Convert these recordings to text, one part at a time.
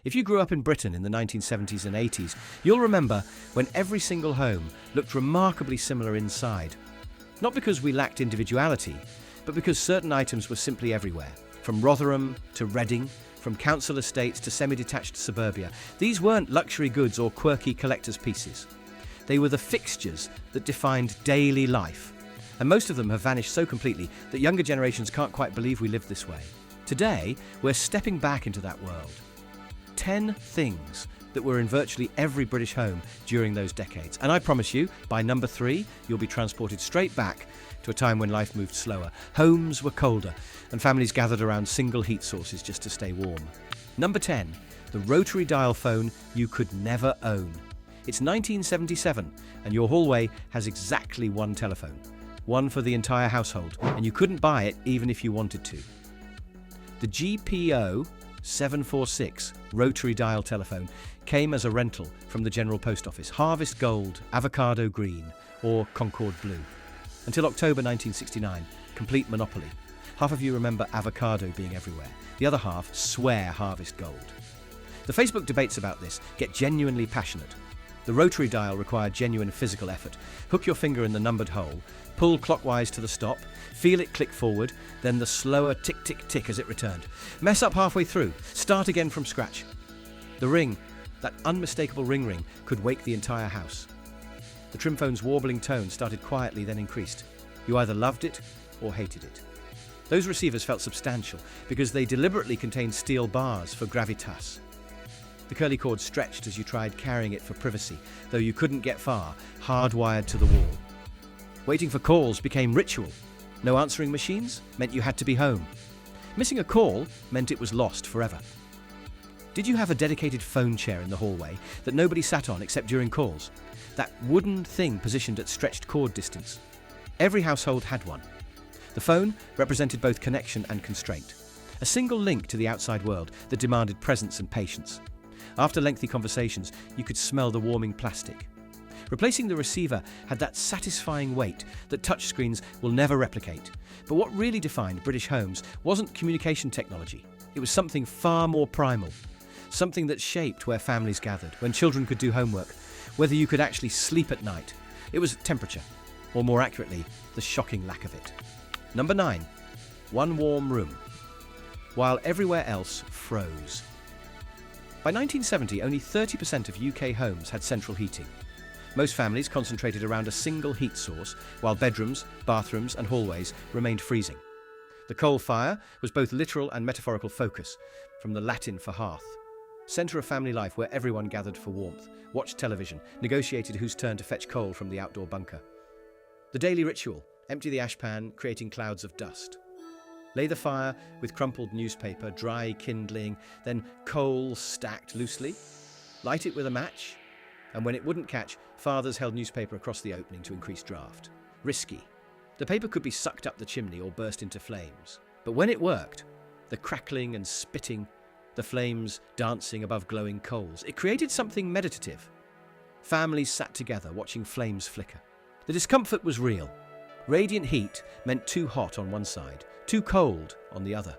If you grew up in Britain in the 1970s and 80s, you'll remember when every single home looked remarkably similar inside. Not because we lacked individuality, but because certain items were simply everywhere. From Rotherham to Reading, from council estates to semi-detached suburbia, these weren't luxury goods or quirky collector's pieces. They were the fixtures that defined daily life. And most of them have vanished so completely that younger generations can't quite believe we lived this way. Today, we're stepping back into that world. 10 things that were in virtually every British home during those decades. And I promise you, by number 3, you'll be transported straight back to a time when life moved slower. Homes were colder, and families gathered around single heat sources just to stay warm. Number 10, the rotary dial phone you could never own. It's 1977, and your hallway has exactly one telephone. One for the entire household, and you couldn't buy it even if you wanted to. The GPO 746 rotary dial telephone came as a rental from the General Post Office, Harvest Gold, Avocado Green, or Concord Blue. Until October 1969, complete monopoly. Half of you remember avocado being everywhere. The other half swear Harvest Gold. The Facebook debates about this get genuinely passionate. The rotary dial required genuine physical effort. Hook your finger in the numbered hole, pull clockwise to the stop, feel it click forward, then the slower tick-tick-tick as it returned. Mess up halfway through, start again from scratch. The ring, that unmistakable ring, could wake the entire house. The trim phone's warbling tone started quietly, then increased. You either loved it or hated it. Those receivers felt substantial because they deliberately contained steel bars for gravitas. The curly cord stretched as you tried carrying it for privacy, though you couldn't get far, hardwired to the wall. Waiting for calls became ritual. No answering machines meant you had to be home. Missing a call meant it was lost forever. Did you have a dedicated phone chair in the hallway that nobody sat on except during calls? That wooden thing positioned at stretched cord distance? Every household had one. The phone represented both connection and constraint. A single link to the outside world that demanded presence and patience. After lengthy conversations, you could smell the warming plastic. Replacing the receiver had that satisfying weight that touchscreens will never replicate. But what really defined British homes wasn't communication technology. It was something far more primal. Something that shaped where families gathered, when children could do homework, whether you could actually sleep at night. It was temperature, or more accurately, the shocking lack of it. Number 9, one warm room, while everywhere else froze. By 1970, only 30% of UK homes had central heating. Most families concentrated around a single heat source, while bedrooms, bathrooms and hallways remained freezing. The coal fire was both literal and metaphorical focus, from the Latin for hearth. Centre of family life where everyone gathered for warmth, watched television, negotiated whose turn to fetch coal from the outdoor bunker. The daily ritual, empty the ashpan, creating clouds of dust. Lay the fire with crumpled newspaper, dry kindling, then coal stacked loosely. Light it with a match, and when it wouldn't catch, fathers held newspaper across the opening to increase draft. Risky. The paper could be sucked up the chimney or burst into flames. But when it worked, the crackling and spitting, the flames dancing above glowing coals, it created something meditative. Families sat together, watching flames flicker. The discomfort was real. Radiant heat meant too hot on one side, too cold on the other.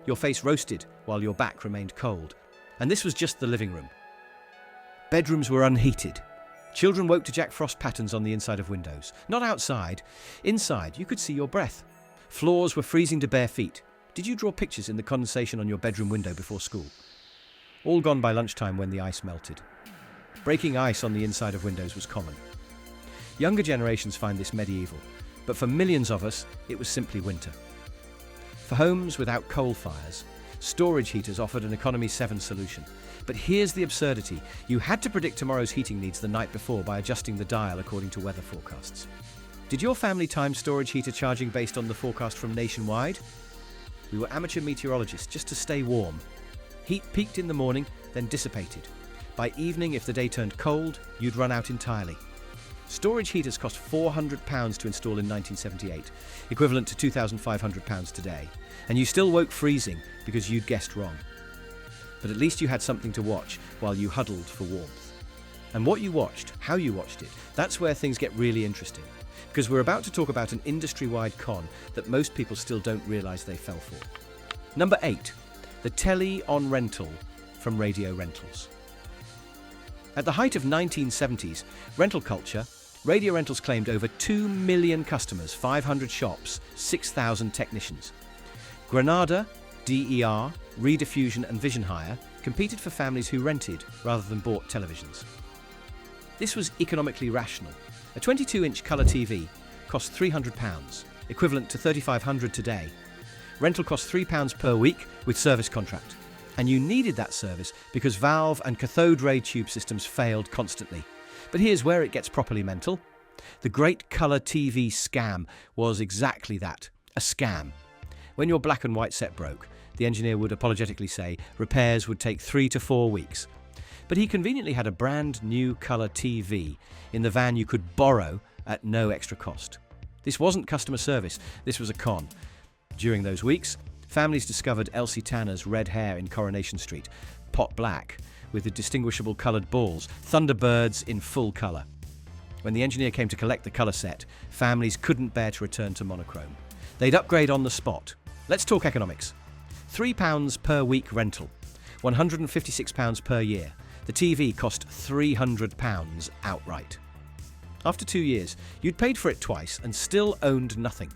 Your face roasted while your back remained cold. And this was just the living room. Bedrooms were unheated. Children woke to Jack Frost patterns on the inside of windows. Not outside. Inside, you could see your breath. Floors were freezing to bare feet. Did you draw pictures in the condensation on your bedroom window before school? All gone by lunchtime when the ice melted. Breaking ice on the inside of windows was common. Younger generations find this medieval, but for millions of us, it was simply winter. For homes without coal fires, storage heaters offered an Economy 7 solution. But here's the absurdity. You had to predict tomorrow's heating needs the night before by adjusting the dial according to weather forecasts. Did your family time storage heater charging based on the forecast from Nationwide? We were amateur meteorologists just to stay warm. Heat peaked in the morning, then dissipated. By evening, if the day turned cold, you'd run out entirely. Storage heaters cost £400 to install in 1978, equivalent to £2,500 today. And you still woke freezing because you'd guessed wrong. But at least you had something to watch while you huddled for warmth. And what you watched, how you watched it, that's where things get really interesting. Because we're about to talk about an industry-wide con that most people still don't realise they fell for. Number 8, the telly on rental from radio rentals. At the height of 1970s rental culture, radio rentals claimed over 2 million customers, 500 shops, 6,000 technicians. Granada, DER, Rediffusion and Vision Hire competed for families who rented rather than bought televisions. This was economically rational. A 22-inch colour TV cost £300, equivalent to $3,500 today. Rental cost £3 per week with service contract. And you needed that service because valve and cathode ray tube systems failed constantly. But here's where it gets properly mental. The great colour TV scam was exactly that, a scam. When your black and white set broke, the engineer would apologetically say repairs would take 3 to 4 weeks. But he conveniently had a brand new colour TV in the van you could borrow at no extra cost. This wasn't customer service, this was a con. During those weeks, families discovered Elsie Tanner's red hair in Coronation Street, pot black, with the distinguishable coloured balls, Thunderbirds in full colour. When the engineer came to collect the colour set, families couldn't bear to return to monochrome. They'd upgrade on the spot. Let's talk economics. £3 per week rental, £156 per year. The TV cost £300 outright. After 2 years, you'd paid for it twice and still owned nothing.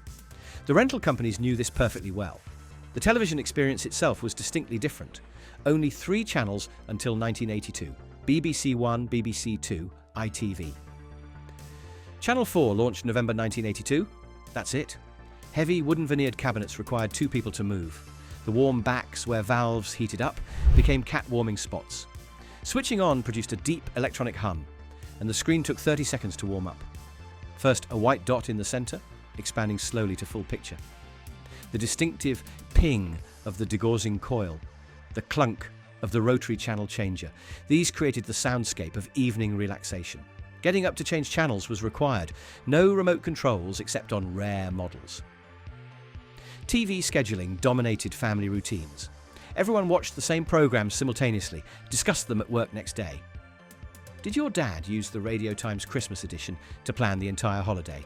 The rental companies knew this perfectly well. The television experience itself was distinctly different. Only 3 channels until 1982. BBC One, BBC Two, ITV. Channel 4 launched November 1982. That's it. Heavy wooden veneered cabinets required 2 people to move. The warm backs where valves heated up became cat warming spots. Switching on produced a deep electronic hum, and the screen took 30 seconds to warm up. First a white dot in the centre, expanding slowly to full picture. The distinctive ping of the degaussing coil, the clunk of the rotary channel changer. These created the soundscape of evening relaxation. Getting up to change channels was required. No remote controls except on rare models. TV scheduling dominated family routines. Everyone watched the same programmes simultaneously, discussed them at work next day. Did your dad use the Radio Times Christmas edition to plan the entire holiday?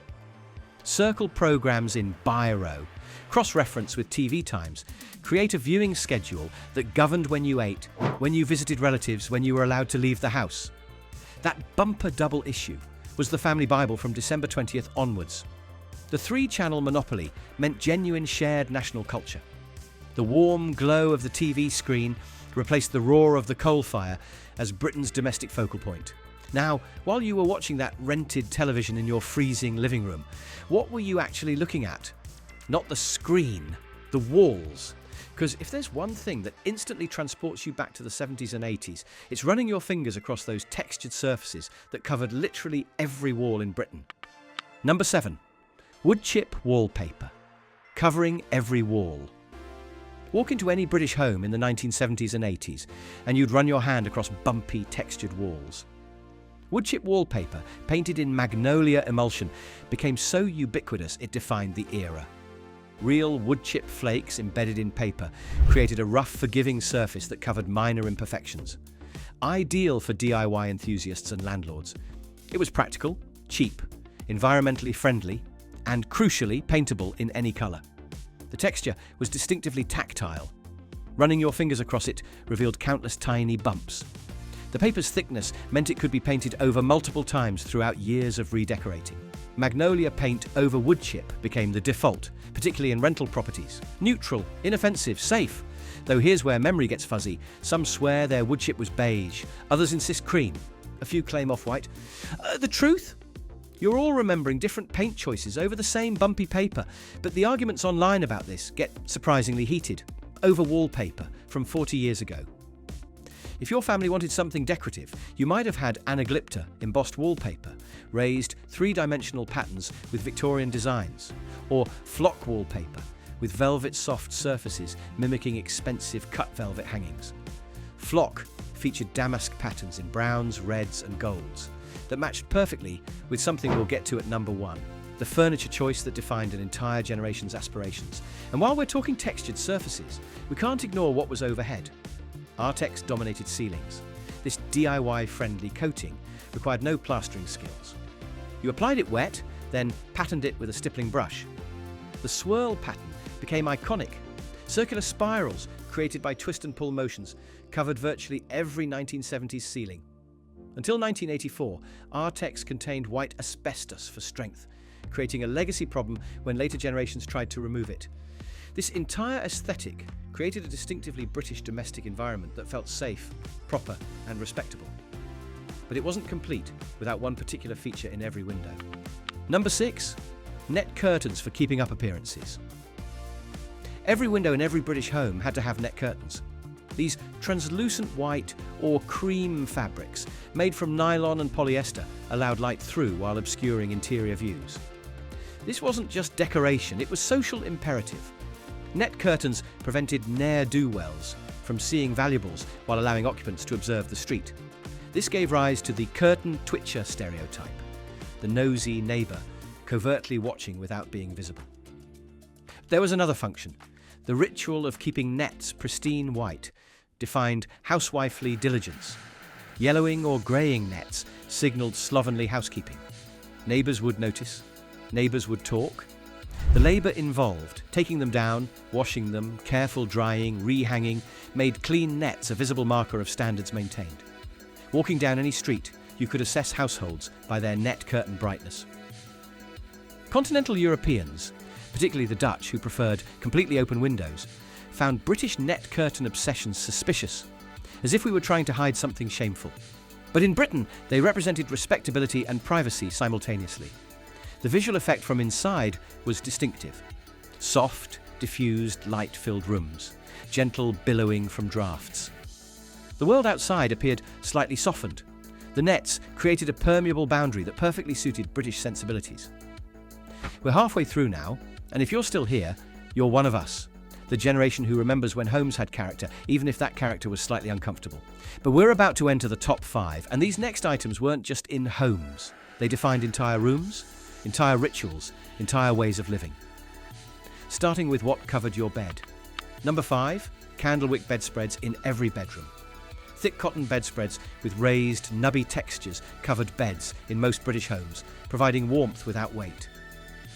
Circle programmes in biro, cross-reference with TV times, create a viewing schedule that governed when you ate, when you visited relatives, when you were allowed to leave the house. That bumper double issue was the family Bible from December 20th onwards. The 3-channel monopoly meant genuine shared national culture. The warm glow of the TV screen replaced the roar of the coal fire as Britain's domestic focal point. Now, while you were watching that rented television in your freezing living room, what were you actually looking at? Not the screen, the walls. Because if there's one thing that instantly transports you back to the 70s and 80s, it's running your fingers across those textured surfaces that covered literally every wall in Britain. Number 7. Woodchip wallpaper, covering every wall. Walk into any British home in the 1970s and 80s, and you'd run your hand across bumpy, textured walls. Woodchip wallpaper, painted in magnolia emulsion, became so ubiquitous it defined the era. Real woodchip flakes embedded in paper created a rough, forgiving surface that covered minor imperfections. Ideal for DIY enthusiasts and landlords. It was practical, cheap, environmentally friendly, and crucially paintable in any colour. The texture was distinctively tactile. Running your fingers across it revealed countless tiny bumps. The paper's thickness meant it could be painted over multiple times throughout years of redecorating. Magnolia paint over woodchip became the default, particularly in rental properties. Neutral, inoffensive, safe. Though here's where memory gets fuzzy. Some swear their woodchip was beige, others insist cream. A few claim off-white. The truth? You're all remembering different paint choices over the same bumpy paper, but the arguments online about this get surprisingly heated. Over wallpaper from 40 years ago. If your family wanted something decorative, you might have had anaglypta embossed wallpaper, raised 3-dimensional patterns with Victorian designs, or flock wallpaper with velvet soft surfaces mimicking expensive cut velvet hangings. Flock featured damask patterns in browns, reds and golds that matched perfectly with something we'll get to at number 1, the furniture choice that defined an entire generation's aspirations. And while we're talking textured surfaces, we can't ignore what was overhead. Artex dominated ceilings. This DIY-friendly coating required no plastering skills. You applied it wet, then patterned it with a stippling brush. The swirl pattern became iconic. Circular spirals created by twist and pull motions covered virtually every 1970s ceiling. Until 1984, Artex contained white asbestos for strength, creating a legacy problem when later generations tried to remove it. This entire aesthetic created a distinctively British domestic environment that felt safe, proper, and respectable. But it wasn't complete without one particular feature in every window. Number 6. Net curtains for keeping up appearances. Every window in every British home had to have net curtains. These translucent white or cream fabrics, made from nylon and polyester, allowed light through while obscuring interior views. This wasn't just decoration, it was social imperative. Net curtains prevented ne'er-do-wells from seeing valuables while allowing occupants to observe the street. This gave rise to the curtain twitcher stereotype, the nosy neighbour covertly watching without being visible. There was another function. The ritual of keeping nets pristine white defined housewifely diligence. Yellowing or greying nets signalled slovenly housekeeping. Neighbours would notice, neighbours would talk. The labour involved, taking them down, washing them, careful drying, rehanging, made clean nets a visible marker of standards maintained. Walking down any street, you could assess households by their net curtain brightness. Continental Europeans, particularly the Dutch, who preferred completely open windows, found British net curtain obsessions suspicious, as if we were trying to hide something shameful. But in Britain, they represented respectability and privacy simultaneously. The visual effect from inside was distinctive. Soft, diffused, light-filled rooms, gentle billowing from drafts. The world outside appeared slightly softened. The nets created a permeable boundary that perfectly suited British sensibilities. We're halfway through now, and if you're still here, you're one of us, the generation who remembers when homes had character, even if that character was slightly uncomfortable. But we're about to enter the top 5, and these next items weren't just in homes. They defined entire rooms, entire rituals, entire ways of living. Starting with what covered your bed. Number 5, Candlewick bedspreads in every bedroom. Thick cotton bedspreads with raised, nubby textures covered beds in most British homes, providing warmth without weight.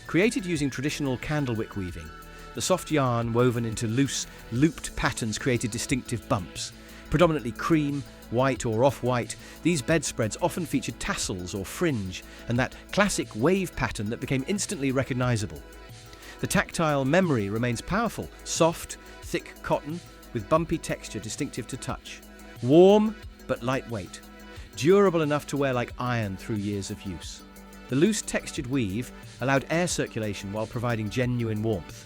Created using traditional Candlewick weaving, the soft yarn woven into loose, looped patterns created distinctive bumps. Predominantly cream, white or off-white, these bedspreads often featured tassels or fringe and that classic wave pattern that became instantly recognisable. The tactile memory remains powerful, soft, thick cotton with bumpy texture distinctive to touch. Warm but lightweight, durable enough to wear like iron through years of use. The loose textured weave allowed air circulation while providing genuine warmth.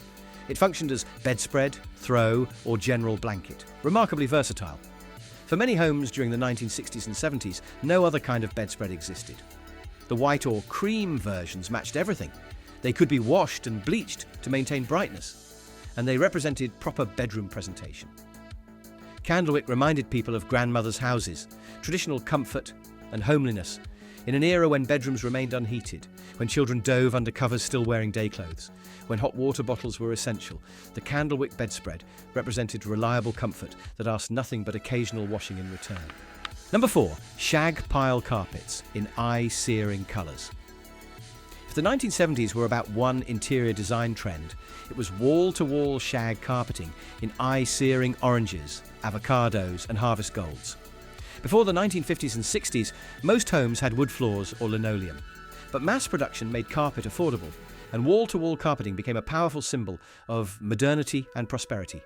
It functioned as bedspread, throw, or general blanket, remarkably versatile. For many homes during the 1960s and 70s, no other kind of bedspread existed. The white or cream versions matched everything. They could be washed and bleached to maintain brightness, and they represented proper bedroom presentation. Candlewick reminded people of grandmothers' houses, traditional comfort and homeliness, in an era when bedrooms remained unheated, when children dove under covers still wearing day clothes, when hot water bottles were essential. The Candlewick bedspread represented reliable comfort that asked nothing but occasional washing in return. Number 4, Shag pile carpets in eye-searing colours. If the 1970s were about one interior design trend, it was wall-to-wall shag carpeting in eye-searing oranges, avocados and harvest golds. Before the 1950s and 60s, most homes had wood floors or linoleum. But mass production made carpet affordable, and wall-to-wall carpeting became a powerful symbol of modernity and prosperity.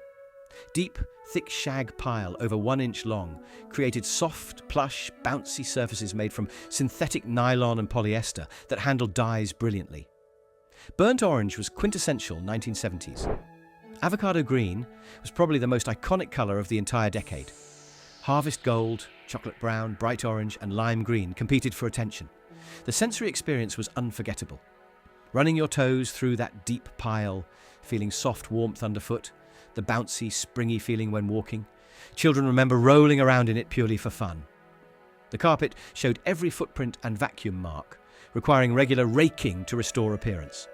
Deep, thick shag pile over 1 inch long created soft, plush, bouncy surfaces made from synthetic nylon and polyester that handled dyes brilliantly. Burnt orange was quintessential 1970s. Avocado green was probably the most iconic colour of the entire decade. Harvest gold, chocolate brown, bright orange and lime green competed for attention. The sensory experience was unforgettable. Running your toes through that deep pile, feeling soft warmth underfoot, the bouncy, springy feeling when walking. Children remember rolling around in it purely for fun. The carpet showed every footprint and vacuum mark, requiring regular raking to restore appearance.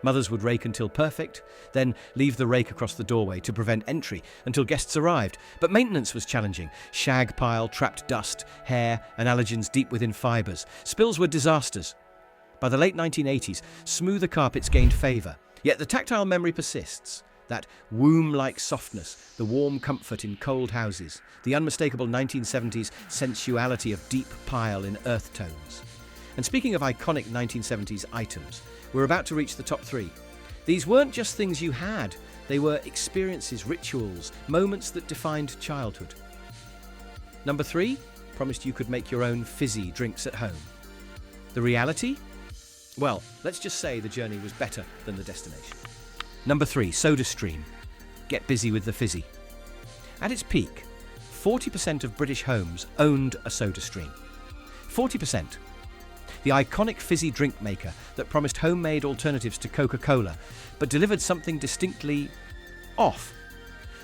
Mothers would rake until perfect, then leave the rake across the doorway to prevent entry until guests arrived. But maintenance was challenging. Shag pile trapped dust, hair and allergens deep within fibres. Spills were disasters. By the late 1980s, smoother carpets gained favour, yet the tactile memory persists. That womb-like softness, the warm comfort in cold houses, the unmistakable 1970s sensuality of deep pile in earth tones. And speaking of iconic 1970s items, we're about to reach the top 3. These weren't just things you had, they were experiences, rituals, moments that defined childhood. Number 3, promised you could make your own fizzy drinks at home. The reality? Well, let's just say the journey was better than the destination. Number 3, SodaStream. Get busy with the fizzy. At its peak, 40% of British homes owned a SodaStream. 40%. The iconic fizzy drink maker that promised homemade alternatives to Coca-Cola, but delivered something distinctly off.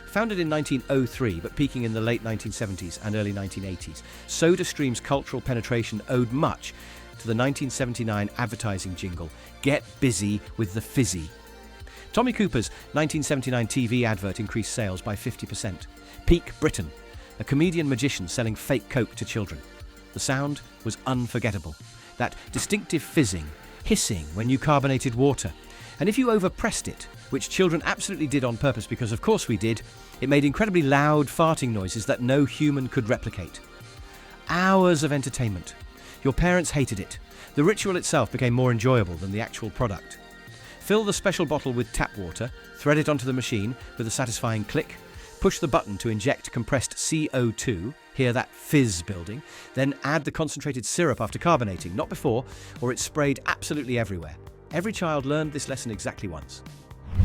Founded in 1903, but peaking in the late 1970s and early 1980s, SodaStream's cultural penetration owed much to the 1979 advertising jingle, "Get busy with the fizzy." Tommy Cooper's 1979 TV advert increased sales by 50%. Peak Britain, a comedian magician selling fake Coke to children. The sound was unforgettable. That distinctive fizzing, hissing when you carbonated water. And if you overpressed it, which children absolutely did on purpose because of course we did, it made incredibly loud farting noises that no human could replicate. Hours of entertainment. Your parents hated it. The ritual itself became more enjoyable than the actual product. Fill the special bottle with tap water, thread it onto the machine with a satisfying click, push the button to inject compressed CO2, hear that fizz building, then add the concentrated syrup after carbonating, not before, or it's sprayed absolutely everywhere. Every child learned this lesson exactly once.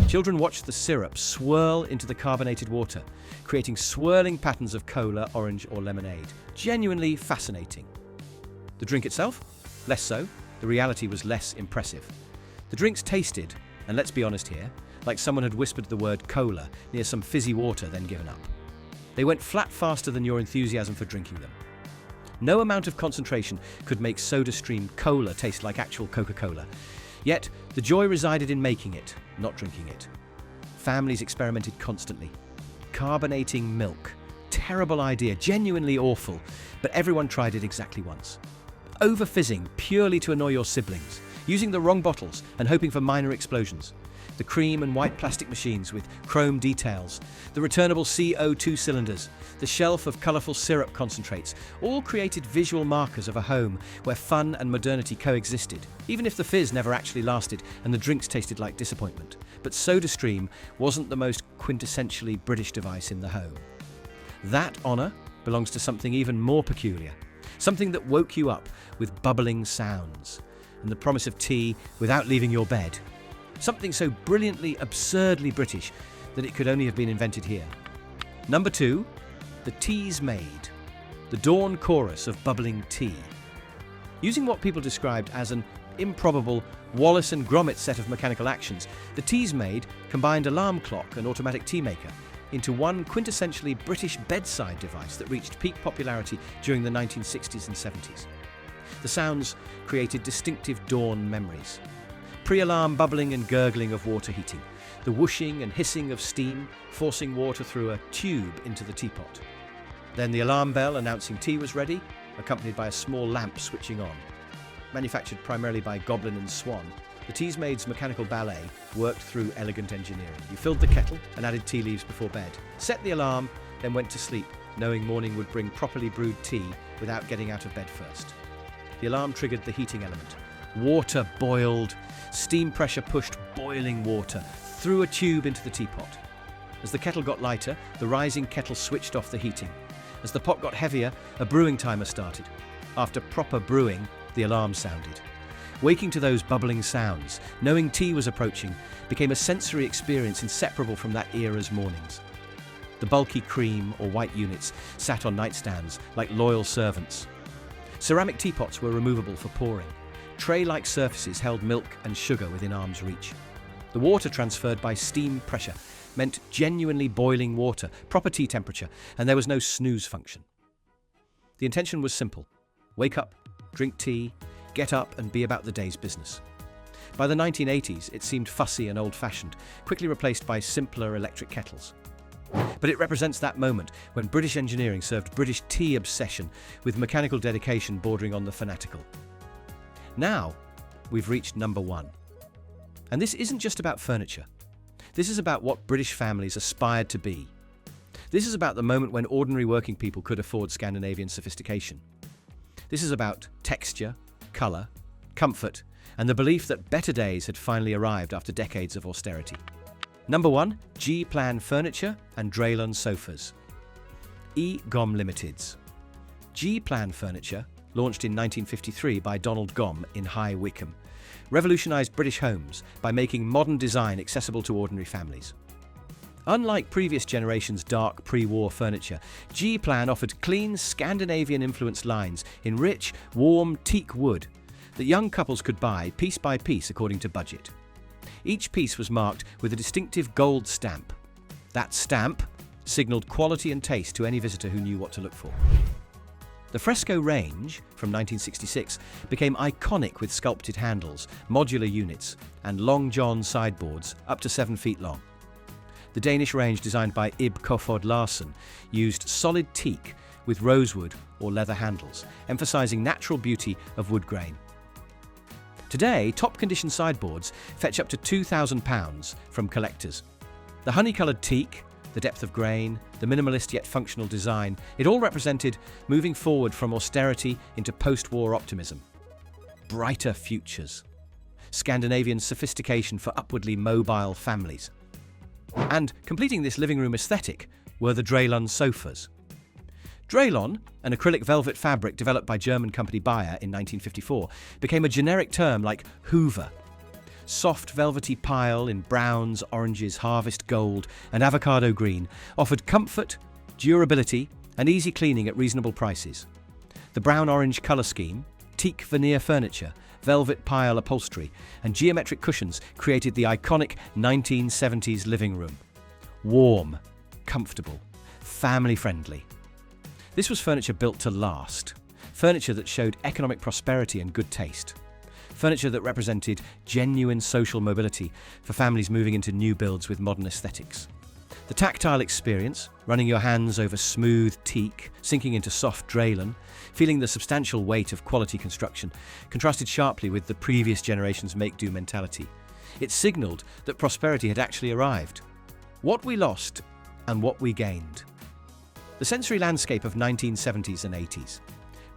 Children watched the syrup swirl into the carbonated water, creating swirling patterns of cola, orange, or lemonade. Genuinely fascinating. The drink itself? Less so. The reality was less impressive. The drinks tasted, and let's be honest here, like someone had whispered the word cola near some fizzy water, then given up. They went flat faster than your enthusiasm for drinking them. No amount of concentration could make SodaStream cola taste like actual Coca-Cola. Yet, the joy resided in making it, not drinking it. Families experimented constantly. Carbonating milk. Terrible idea, genuinely awful, but everyone tried it exactly once. Over-fizzing purely to annoy your siblings. Using the wrong bottles and hoping for minor explosions. The cream and white plastic machines with chrome details, the returnable CO2 cylinders, the shelf of colourful syrup concentrates, all created visual markers of a home where fun and modernity coexisted, even if the fizz never actually lasted and the drinks tasted like disappointment. But SodaStream wasn't the most quintessentially British device in the home. That honour belongs to something even more peculiar, something that woke you up with bubbling sounds, and the promise of tea without leaving your bed. Something so brilliantly, absurdly British that it could only have been invented here. Number 2, the Teasmade, the dawn chorus of bubbling tea. Using what people described as an improbable Wallace and Gromit set of mechanical actions, the Teasmade combined alarm clock and automatic tea maker into one quintessentially British bedside device that reached peak popularity during the 1960s and 70s. The sounds created distinctive dawn memories. Pre-alarm bubbling and gurgling of water heating, the whooshing and hissing of steam forcing water through a tube into the teapot. Then the alarm bell announcing tea was ready, accompanied by a small lamp switching on. Manufactured primarily by Goblin and Swan, the Teasmade's mechanical ballet worked through elegant engineering. You filled the kettle and added tea leaves before bed, set the alarm, then went to sleep, knowing morning would bring properly brewed tea without getting out of bed first. The alarm triggered the heating element. Water boiled, steam pressure pushed boiling water through a tube into the teapot. As the kettle got lighter, the rising kettle switched off the heating. As the pot got heavier, a brewing timer started. After proper brewing, the alarm sounded. Waking to those bubbling sounds, knowing tea was approaching, became a sensory experience inseparable from that era's mornings. The bulky cream or white units sat on nightstands like loyal servants. Ceramic teapots were removable for pouring. Tray-like surfaces held milk and sugar within arm's reach. The water transferred by steam pressure meant genuinely boiling water, proper tea temperature, and there was no snooze function. The intention was simple. Wake up, drink tea, get up and be about the day's business. By the 1980s, it seemed fussy and old-fashioned, quickly replaced by simpler electric kettles. But it represents that moment when British engineering served British tea obsession with mechanical dedication bordering on the fanatical. Now, we've reached number 1. And this isn't just about furniture. This is about what British families aspired to be. This is about the moment when ordinary working people could afford Scandinavian sophistication. This is about texture, colour, comfort, and the belief that better days had finally arrived after decades of austerity. Number 1. G-Plan Furniture and Dralon Sofas. E-Gom Limiteds. G-Plan Furniture, launched in 1953 by Donald Gom in High Wycombe, revolutionised British homes by making modern design accessible to ordinary families. Unlike previous generations' dark pre-war furniture, G-Plan offered clean Scandinavian-influenced lines in rich, warm teak wood that young couples could buy piece by piece according to budget. Each piece was marked with a distinctive gold stamp. That stamp signalled quality and taste to any visitor who knew what to look for. The Fresco range, from 1966, became iconic with sculpted handles, modular units, and long john sideboards up to 7 feet long. The Danish range, designed by Ib Kofod Larsen, used solid teak with rosewood or leather handles, emphasising natural beauty of wood grain. Today, top-condition sideboards fetch up to £2,000 from collectors. The honey-coloured teak, the depth of grain, the minimalist yet functional design, it all represented moving forward from austerity into post-war optimism. Brighter futures. Scandinavian sophistication for upwardly mobile families. And completing this living room aesthetic were the Dralon sofas. Dralon, an acrylic velvet fabric developed by German company Bayer in 1954, became a generic term like Hoover. Soft velvety pile in browns, oranges, harvest gold and avocado green offered comfort, durability and easy cleaning at reasonable prices. The brown-orange colour scheme, teak veneer furniture, velvet pile upholstery and geometric cushions created the iconic 1970s living room. Warm, comfortable, family-friendly. This was furniture built to last, furniture that showed economic prosperity and good taste, furniture that represented genuine social mobility for families moving into new builds with modern aesthetics. The tactile experience, running your hands over smooth teak, sinking into soft Dralon, feeling the substantial weight of quality construction, contrasted sharply with the previous generation's make-do mentality. It signalled that prosperity had actually arrived. What we lost and what we gained. The sensory landscape of 1970s and 80s.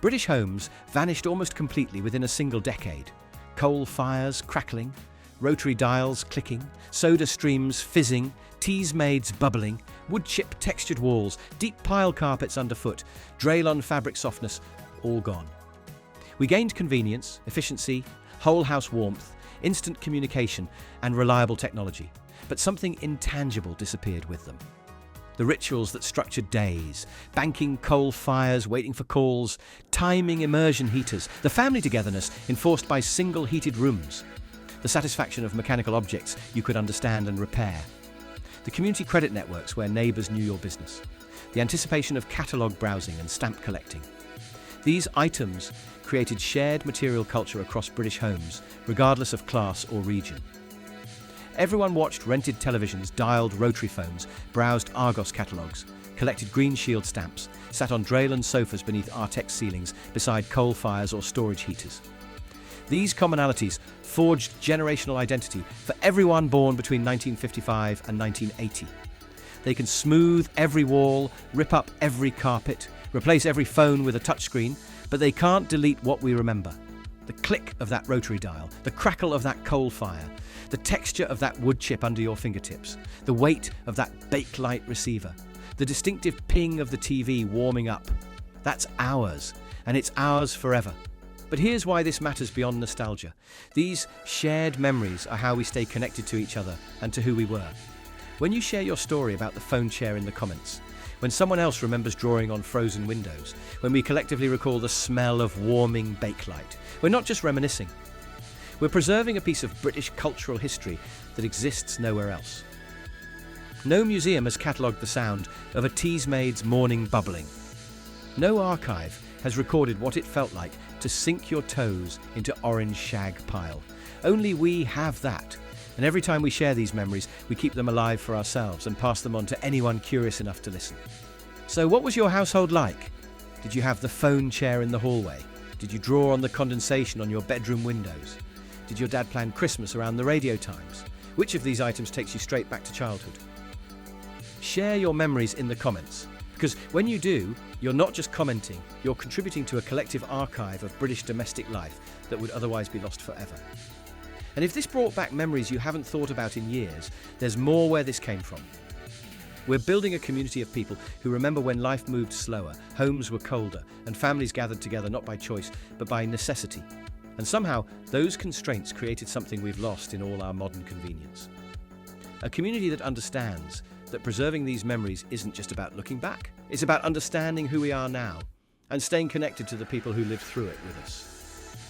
British homes vanished almost completely within a single decade. Coal fires crackling, rotary dials clicking, SodaStreams fizzing, Teasmades bubbling, woodchip textured walls, deep pile carpets underfoot, Dralon fabric softness, all gone. We gained convenience, efficiency, whole house warmth, instant communication and reliable technology, but something intangible disappeared with them. The rituals that structured days, banking coal fires, waiting for calls, timing immersion heaters, the family togetherness enforced by single heated rooms, the satisfaction of mechanical objects you could understand and repair, the community credit networks where neighbours knew your business, the anticipation of catalogue browsing and stamp collecting. These items created shared material culture across British homes, regardless of class or region. Everyone watched rented televisions, dialed rotary phones, browsed Argos catalogues, collected Green Shield stamps, sat on Dralon sofas beneath Artex ceilings beside coal fires or storage heaters. These commonalities forged generational identity for everyone born between 1955 and 1980. They can smooth every wall, rip up every carpet, replace every phone with a touchscreen, but they can't delete what we remember. The click of that rotary dial, the crackle of that coal fire, the texture of that wood chip under your fingertips, the weight of that Bakelite receiver, the distinctive ping of the TV warming up. That's ours, and it's ours forever. But here's why this matters beyond nostalgia. These shared memories are how we stay connected to each other and to who we were. When you share your story about the phone chair in the comments, when someone else remembers drawing on frozen windows, when we collectively recall the smell of warming Bakelite, we're not just reminiscing. We're preserving a piece of British cultural history that exists nowhere else. No museum has catalogued the sound of a Teasmade's morning bubbling. No archive has recorded what it felt like to sink your toes into orange shag pile. Only we have that. And every time we share these memories, we keep them alive for ourselves and pass them on to anyone curious enough to listen. So what was your household like? Did you have the phone chair in the hallway? Did you draw on the condensation on your bedroom windows? Did your dad plan Christmas around the radio times? Which of these items takes you straight back to childhood? Share your memories in the comments, because when you do, you're not just commenting, you're contributing to a collective archive of British domestic life that would otherwise be lost forever. And if this brought back memories you haven't thought about in years, there's more where this came from. We're building a community of people who remember when life moved slower, homes were colder, and families gathered together not by choice, but by necessity. And somehow, those constraints created something we've lost in all our modern convenience. A community that understands that preserving these memories isn't just about looking back. It's about understanding who we are now and staying connected to the people who lived through it with us.